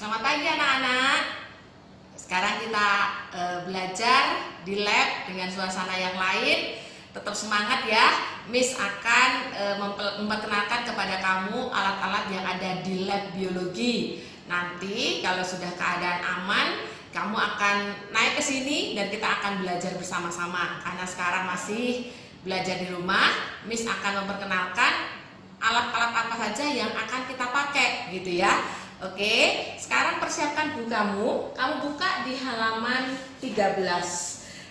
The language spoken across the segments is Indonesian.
Selamat pagi anak-anak. Sekarang kita belajar di lab dengan suasana yang lain. Tetap semangat ya. Miss akan memperkenalkan kepada kamu alat-alat yang ada di lab biologi. Nanti kalau sudah keadaan aman, kamu akan naik ke sini dan kita akan belajar bersama-sama. Karena sekarang masih belajar di rumah, Miss akan memperkenalkan alat-alat apa saja yang akan kita pakai gitu ya. Oke, sekarang persiapkan buku kamu. Kamu buka di halaman 13.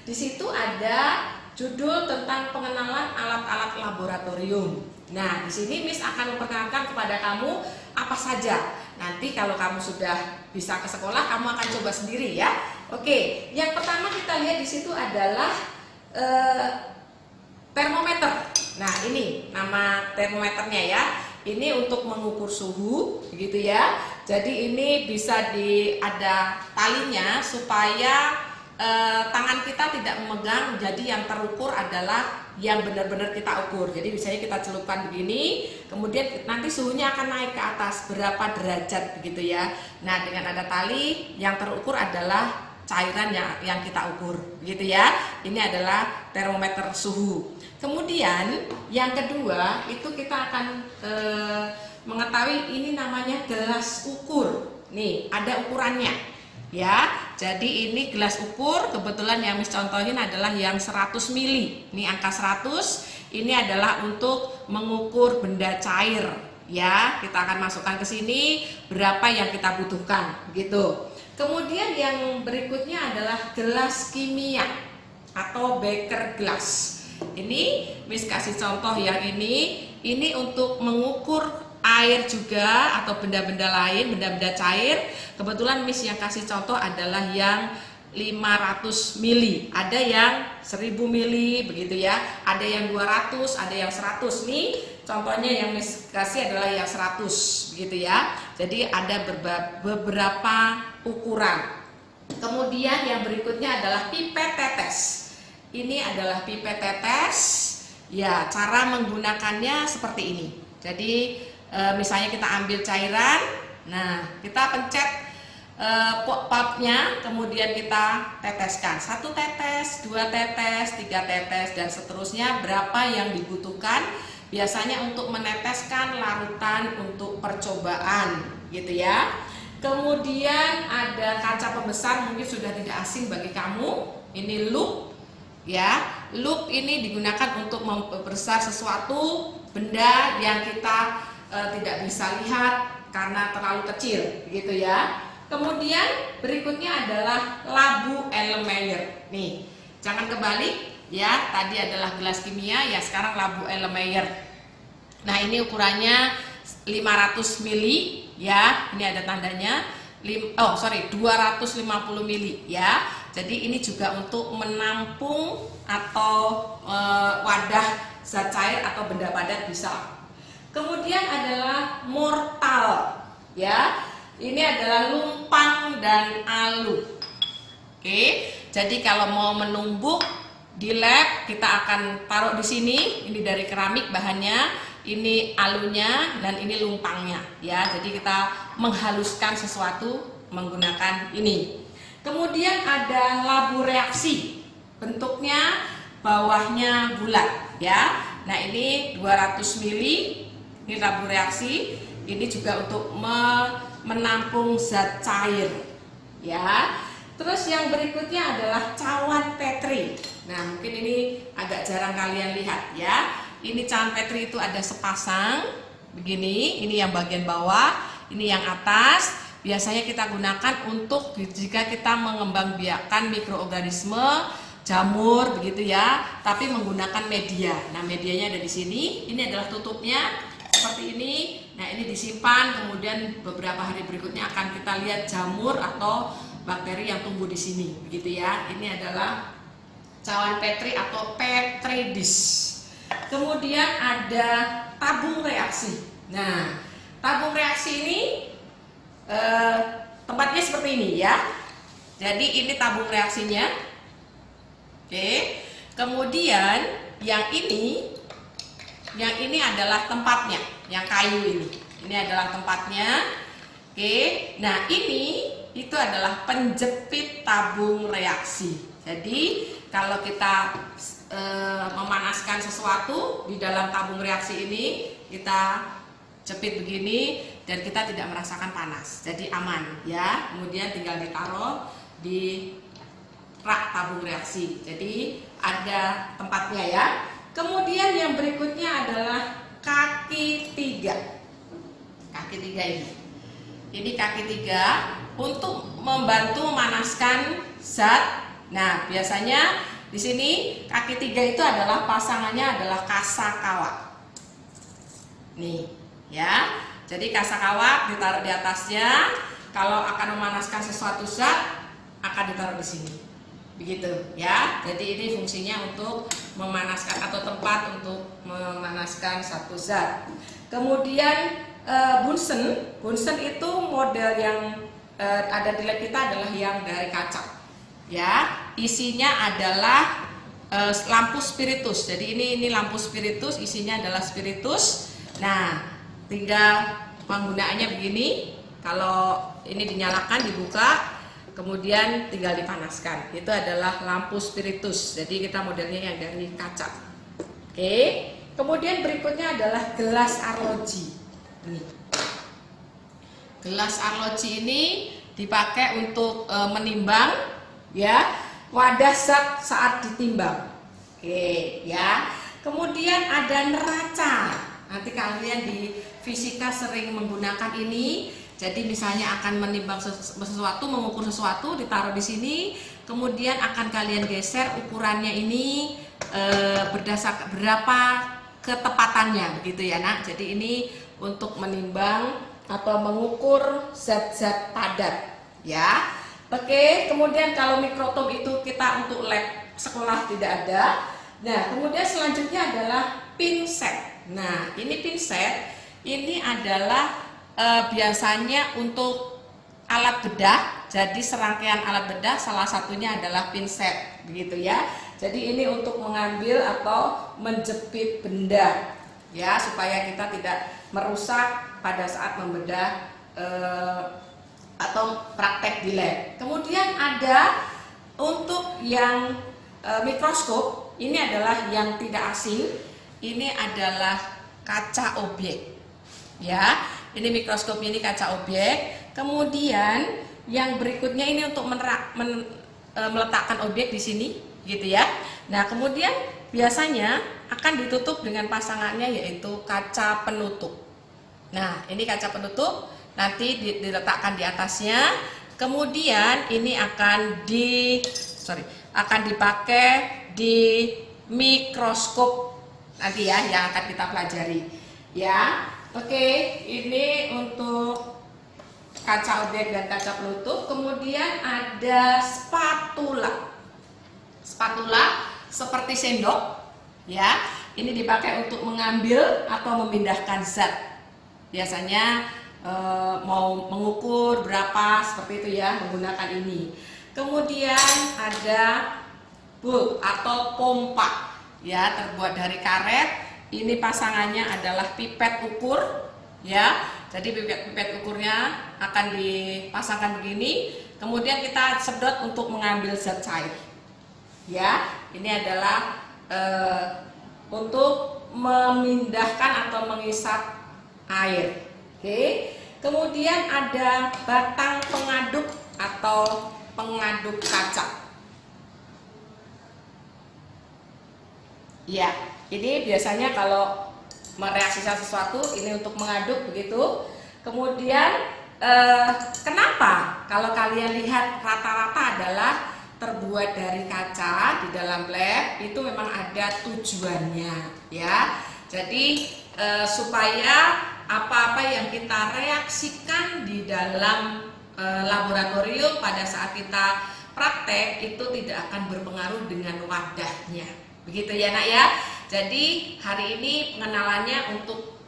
Di situ ada judul tentang pengenalan alat-alat laboratorium. Nah, di sini Miss akan memperkenalkan kepada kamu apa saja. Nanti kalau kamu sudah bisa ke sekolah, kamu akan coba sendiri ya. Oke, yang pertama kita lihat di situ adalah termometer. Nah, ini nama termometernya ya. Ini untuk mengukur suhu, begitu ya. Jadi ini bisa ada talinya supaya tangan kita tidak memegang. Jadi yang terukur adalah yang benar-benar kita ukur. Jadi misalnya kita celupkan begini, kemudian nanti suhunya akan naik ke atas berapa derajat, begitu ya. Nah, dengan ada tali, yang terukur adalah cairan yang kita ukur, begitu ya. Ini adalah termometer suhu. Kemudian yang kedua itu kita akan mengetahui ini namanya gelas ukur. Nih, ada ukurannya ya. Jadi ini gelas ukur, kebetulan yang Miss contohin adalah yang 100 mili. Ini angka 100, ini adalah untuk mengukur benda cair ya. Kita akan masukkan ke sini berapa yang kita butuhkan gitu. Kemudian yang berikutnya adalah gelas kimia atau beker glass. Ini Miss kasih contoh yang ini untuk mengukur air juga atau benda-benda lain, benda-benda cair. Kebetulan Miss yang kasih contoh adalah yang 500 mili, ada yang 1000 mili begitu ya, ada yang 200, ada yang 100. Nih contohnya yang Miss kasih adalah yang 100 begitu ya. Jadi ada beberapa ukuran. Kemudian yang berikutnya adalah pipet tetes. Ini adalah pipet tetes. Ya, cara menggunakannya seperti ini. Jadi misalnya kita ambil cairan, nah kita pencet pulpnya, kemudian kita teteskan 1 tetes, 2 tetes, 3 tetes dan seterusnya berapa yang dibutuhkan. Biasanya untuk meneteskan larutan untuk percobaan, gitu ya. Kemudian ada kaca pembesar, mungkin sudah tidak asing bagi kamu. Ini loop. Ya, loop ini digunakan untuk membesar sesuatu benda yang kita tidak bisa lihat karena terlalu kecil, gitu ya. Kemudian berikutnya adalah labu Erlenmeyer. Nih, jangan kebalik ya. Tadi adalah gelas kimia, ya sekarang labu Erlenmeyer. Nah, ini ukurannya 500 mili ya. Ini ada tandanya. 250 mili ya. Jadi ini juga untuk menampung atau wadah zat cair atau benda padat bisa. Kemudian adalah mortal ya. Ini adalah lumpang dan alu. Oke. Jadi kalau mau menumbuk di lab kita akan taruh di sini. Ini dari keramik bahannya. Ini alunya dan ini lumpangnya ya. Jadi kita menghaluskan sesuatu menggunakan ini. Kemudian ada labu reaksi. Bentuknya bawahnya bulat ya. Nah, ini 200 mili. Ini labu reaksi. Ini juga untuk menampung zat cair ya. Terus yang berikutnya adalah cawan Petri. Nah, mungkin ini agak jarang kalian lihat ya. Ini cawan Petri itu ada sepasang begini, ini yang bagian bawah, ini yang atas. Biasanya kita gunakan untuk jika kita mengembangbiakkan mikroorganisme, jamur begitu ya, tapi menggunakan media. Nah, medianya ada di sini. Ini adalah tutupnya seperti ini. Nah, ini disimpan, kemudian beberapa hari berikutnya akan kita lihat jamur atau bakteri yang tumbuh di sini, begitu ya. Ini adalah cawan Petri atau Petri dish. Kemudian ada tabung reaksi. Nah, tabung reaksi ini tempatnya seperti ini ya. Jadi ini tabung reaksinya. Oke. Kemudian yang ini adalah tempatnya, yang kayu ini. Ini adalah tempatnya. Oke, nah ini itu adalah penjepit tabung reaksi. Jadi kalau kita memanaskan sesuatu di dalam tabung reaksi ini, kita jepit begini dan kita tidak merasakan panas, jadi aman ya. Kemudian tinggal ditaruh di rak tabung reaksi, jadi ada tempatnya ya. Kemudian yang berikutnya adalah kaki 3. Kaki 3 ini kaki 3 untuk membantu memanaskan zat. Nah, biasanya di sini kaki 3 itu adalah pasangannya adalah kasa kawak. Nih, ya. Jadi kasa kawak ditaruh di atasnya. Kalau akan memanaskan sesuatu zat akan ditaruh di sini. Begitu, ya. Jadi ini fungsinya untuk memanaskan atau tempat untuk memanaskan satu zat. Kemudian Bunsen itu model yang ada di lab kita adalah yang dari kaca. Ya, isinya adalah lampu spiritus. Jadi ini lampu spiritus, isinya adalah spiritus. Nah, tinggal penggunaannya begini. Kalau ini dinyalakan, dibuka, kemudian tinggal dipanaskan. Itu adalah lampu spiritus. Jadi kita modelnya yang dari kaca. Oke. Kemudian berikutnya adalah gelas arloji. Ini. Gelas arloji ini dipakai untuk menimbang ya wadah zat saat ditimbang. Oke, ya. Kemudian ada neraca. Nanti kalian di fisika sering menggunakan ini. Jadi misalnya akan menimbang sesuatu, mengukur sesuatu, ditaruh di sini, kemudian akan kalian geser ukurannya ini berdasarkan berapa ketepatannya, begitu ya nak. Jadi ini untuk menimbang atau mengukur zat-zat padat, ya. Oke, kemudian kalau mikrotom itu kita untuk lab sekolah tidak ada. Nah, kemudian selanjutnya adalah pinset. Nah, ini pinset ini adalah biasanya untuk alat bedah. Jadi serangkaian alat bedah salah satunya adalah pinset, begitu ya. Jadi ini untuk mengambil atau menjepit benda, ya, supaya kita tidak merusak pada saat membedah atau praktek di lab. Kemudian ada untuk yang mikroskop, ini adalah yang tidak asing. Ini adalah kaca objek, ya. Ini mikroskop, ini kaca objek. Kemudian yang berikutnya ini untuk meletakkan objek di sini, gitu ya. Nah, kemudian biasanya akan ditutup dengan pasangannya yaitu kaca penutup. Nah, ini kaca penutup nanti diletakkan di atasnya. Kemudian ini akan dipakai di mikroskop nanti ya, yang akan kita pelajari. Ya. Oke, ini untuk kaca objek dan kaca penutup. Kemudian ada spatula. Spatula seperti sendok, ya. Ini dipakai untuk mengambil atau memindahkan zat. Biasanya mau mengukur berapa seperti itu ya, menggunakan ini. Kemudian ada bulb atau pompa, ya, terbuat dari karet. Ini pasangannya adalah pipet ukur, ya. Jadi pipet ukurnya akan dipasangkan begini. Kemudian kita sedot untuk mengambil zat cair. Ya, ini adalah untuk memindahkan atau mengisap air. Oke. Kemudian ada batang pengaduk atau pengaduk kaca. Ya, ini biasanya kalau mereaksikan sesuatu ini untuk mengaduk begitu. Kemudian kenapa kalau kalian lihat rata-rata adalah terbuat dari kaca di dalam lab, itu memang ada tujuannya, ya. Jadi supaya apa-apa yang kita reaksikan di dalam laboratorium pada saat kita praktek itu tidak akan berpengaruh dengan wadahnya, begitu ya nak ya. Jadi hari ini pengenalannya untuk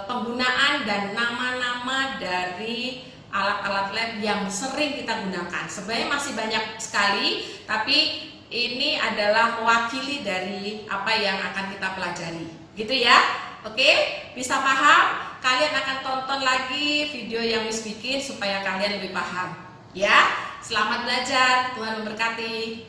penggunaan dan nama-nama dari alat-alat lab yang sering kita gunakan. Sebenarnya masih banyak sekali, tapi ini adalah mewakili dari apa yang akan kita pelajari, gitu ya. Oke, bisa paham? kalian akan tonton lagi video yang Miss bikin supaya kalian lebih paham. Ya, selamat belajar, Tuhan memberkati.